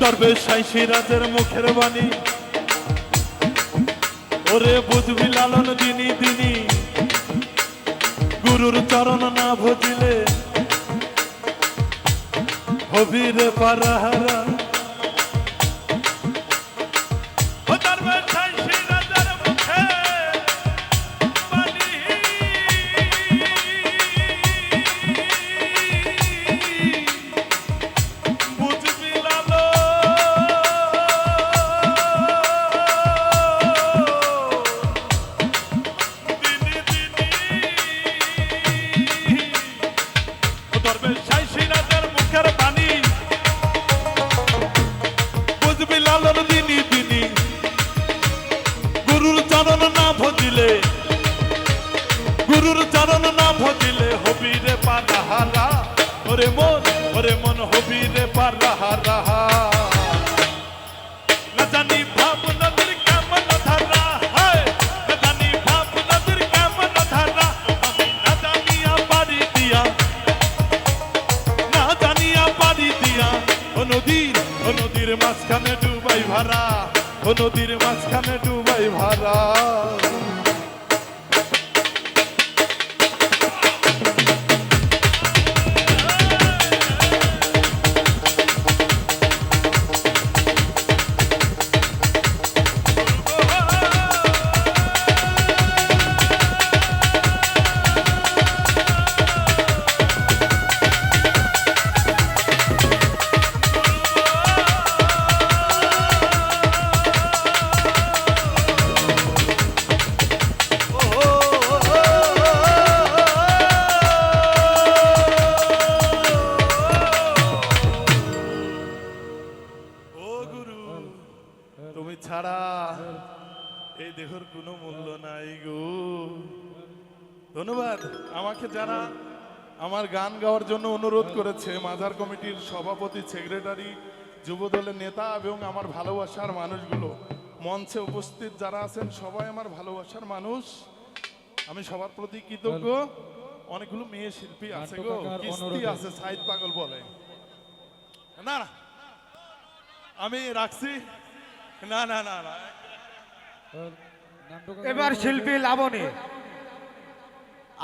দরবেশ সাইসি রাজের মুখের বাণী, ওরে বুঝবি লালন দিনী দিনী, গুরুর চরণ না ভজিলে হবি রে পারাহারা। গুরুর চরণ না ভজিলে হবি রে পারাহারা, ওরে মন হবি রে পারাহারা। না জানি ভাব নদীর কেমন ধারা, না জানি ভাব নদীর কেমন ধারা, আমি না জানিয়া পারি দিয়া, না জানিয়া পারি দিয়া, ও নদীর মাঝখানে ডুবাই ভাড়া, ও নদীর মাঝখানে ডুবাই ভাড়া। তুমি ছাড়া এই দেহের কোনো মূল্য নাই গো। ধন্যবাদ আমাকে যারা আমার গান গাওয়ার জন্য অনুরোধ করেছে, মাজার কমিটির সভাপতি, সেক্রেটারি, যুবদলের নেতা এবং আমার ভালোবাসার মানুষগুলো, মঞ্চে উপস্থিত যারা আছেন সবাই আমার ভালোবাসার মানুষ, আমি সবার প্রতি কৃতজ্ঞ। অনেকগুলো মেয়ে শিল্পী আছে গো, কিস্তি আছে, সাইদ পাগল বলে না, আমি রাখছি না না না না। এবার শিল্পী লাবণী,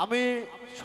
আমি